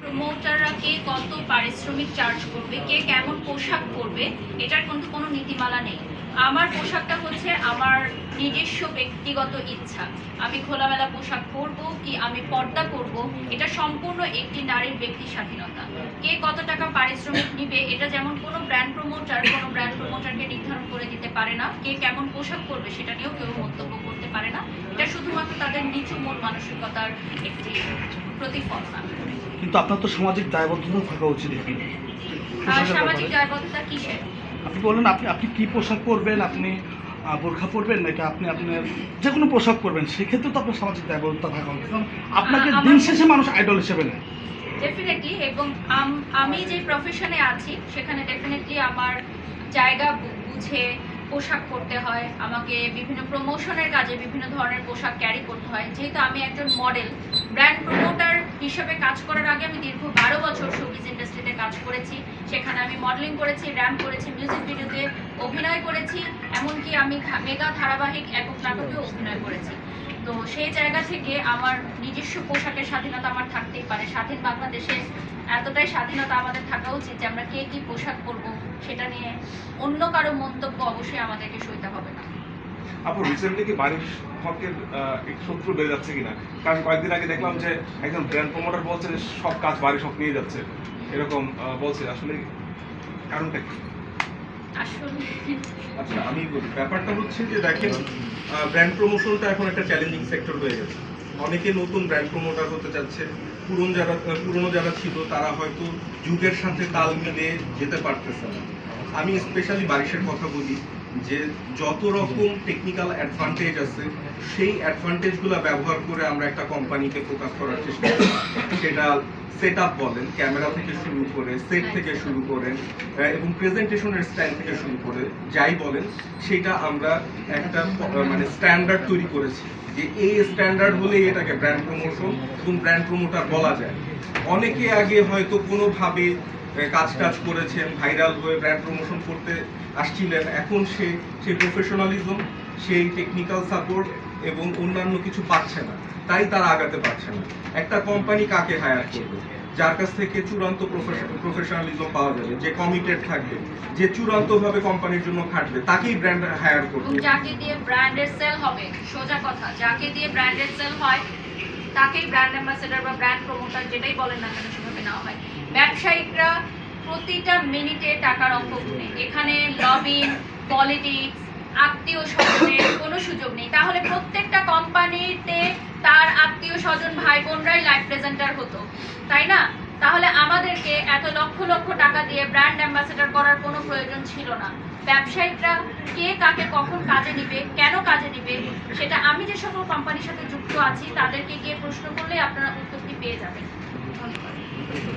প্রমোটাররা কে কত পারিশ্রমিক চার্জ করবে, কে কেমন পোশাক পরবে, এটার কিন্তু কোনো নীতিমালা নেই। আমার পোশাকটা হচ্ছে আমার নিজস্ব ব্যক্তিগত ইচ্ছা। আমি খোলামেলা পোশাক পরবো কি আমি পর্দা করব, এটা সম্পূর্ণ একটি নারীর ব্যক্তি স্বাধীনতা। কে কত টাকা পারিশ্রমিক নিবে এটা যেমন কোনো ব্র্যান্ড প্রমোটারকে নির্ধারণ করে দিতে পারে না। কে কেমন পোশাক পরবে সেটা নিয়েও কেউ মন্তব্য করতে পারে না। এটা শুধুমাত্র তাদের নিচু মন মানসিকতার একটি প্রতিফলন। কিন্তু আপনার তো সামাজিক দায়বদ্ধতা থাকা উচিত এখানে। সামাজিক দায়বদ্ধতা কিসের? আপনি বললেন আপনি কি পোশাক পরবেন, আপনি বোরখা পরবেন নাকি আপনি আপনার যে কোনো পোশাক পরবেন, সেক্ষেত্রে তো আপনার সামাজিক দায়বদ্ধতা থাকা উচিত, কারণ আপনাকে দিন শেষে মানুষ আইডল হিসেবে নেয়। ডেফিনেটলি, এবং আমি যে প্রফেশনে আছি সেখানে ডেফিনেটলি আমার জায়গা বুঝে পোশাক পরতে হয়। আমাকে বিভিন্ন প্রমোশনের কাজে বিভিন্ন ধরনের পোশাক ক্যারি করতে হয়। যেহেতু আমি একজন মডেল, ব্র্যান্ড প্রমোটার হিসেবে কাজ করার আগে আমি দীর্ঘ 12 বছর শোবিজ ইন্ডাস্ট্রিতে কাজ করেছি। সেখানে আমি মডেলিং করেছি, র্যাম্প করেছি, মিউজিক ভিডিওতে অভিনয় করেছি, এমনকি আমি মেগা ধারাবাহিক একক নাটকেও অভিনয় করেছি। তো সেই জায়গা থেকে আমার নিজস্ব পোশাকের স্বাধীনতা আমার থাকতেই পারে। স্বাধীন বাংলাদেশে এতটাই স্বাধীনতা আমাদের থাকা উচিত যে আমরা কে কী পোশাক পরবো সেটা নিয়ে অন্য কারো মন্তব্য অবশ্যই আমাদেরকে সইতে হবে না। আপু, রিসেন্টলি কি বাড়ির হকের একটু শত্রু বেড়ে যাচ্ছে কিনা? কারণ কয়েকদিন আগে দেখলাম যে একজন ব্র্যান্ড প্রমোটার বলছে যে সব কাজ বাড়ির হক নিয়ে যাচ্ছে, এরকম বলছে। আসলে কারণটা কি? আচ্ছা, আমি ব্যাপারটা হচ্ছে যে দেখেন, ব্র্যান্ড প্রমোশনটা এখন একটা চ্যালেঞ্জিং সেক্টর হয়ে গেছে। অনেকে নতুন ব্র্যান্ড প্রমোটার হতে চাচ্ছে। পুরনো যারা ছিল তারা হয়তো যুগের সাথে তাল মিলে যেতে পারতেছে না। আমি স্পেশালি বারিশের কথা বলি যে যত রকম টেকনিক্যাল অ্যাডভান্টেজ আছে সেই অ্যাডভান্টেজগুলো ব্যবহার করে আমরা একটা কোম্পানিকে ফোকাস করার চেষ্টা করি। সেটা সেট আপ বলেন, ক্যামেরা থেকে শুরু করে, সেট থেকে শুরু করেন এবং প্রেজেন্টেশনের স্টাইল থেকে শুরু করে যাই বলেন, সেটা আমরা একটা মানে স্ট্যান্ডার্ড তৈরি করেছি যে এই স্ট্যান্ডার্ড হলেই এটাকে ব্র্যান্ড প্রমোশন এবং ব্র্যান্ড প্রমোটার বলা যায়। অনেকে আগে হয়তো কোনোভাবে কাজ করেছেন, ভাইরাল হয়ে ব্র্যান্ড প্রমোশন করতে আসছিলেন, এখন সেই প্রফেশনালিজম, সেই টেকনিক্যাল সাপোর্ট এবং অন্যান্য কিছু পাচ্ছে না, তাই তারা আগাতে পারছে না। একটা কোম্পানি কাকে হায়ার করবে? যার কাছ থেকে চূড়ান্ত প্রফেশনালিজম পাওয়া যাবে, যে কমিটেড থাকবে, যে চূড়ান্তভাবে কোম্পানির জন্য খাটবে, তাকেই ব্র্যান্ড হায়ার করবে। যাকে দিয়ে ব্র্যান্ডের সেল হবে, সোজা কথা, যাকে দিয়ে ব্র্যান্ডের সেল হয় তাকেই ব্র্যান্ড অ্যাম্বাসেডর বা ব্র্যান্ড প্রমোটার যেটাই বলেন না কেন সেভাবে নেওয়া হয়। ব্যবসায়িকরা প্রতিটা মিনিটে টাকার অঙ্ক গুনে। এখানে লবিং, পলিটিক্স, আত্মীয় স্বজনের কোনো সুযোগ নেই। তাহলে প্রত্যেকটা কোম্পানিতে তার আত্মীয় স্বজন ভাই বোনরাই লাইভ প্রেজেন্টার হতো, তাই না? তাহলে আমাদেরকে এত লক্ষ লক্ষ টাকা দিয়ে ব্র্যান্ড অ্যাম্বাসেডর করার কোনো প্রয়োজন ছিল না। ব্যবসায়িকরা কে কাকে কখন কাজে নিবে, কেন কাজে নিবে, সেটা আমি যে সকল কোম্পানির সাথে যুক্ত আছি তাদেরকে গিয়ে প্রশ্ন করলে আপনারা উত্তরটি পেয়ে যাবেন। ধন্যবাদ।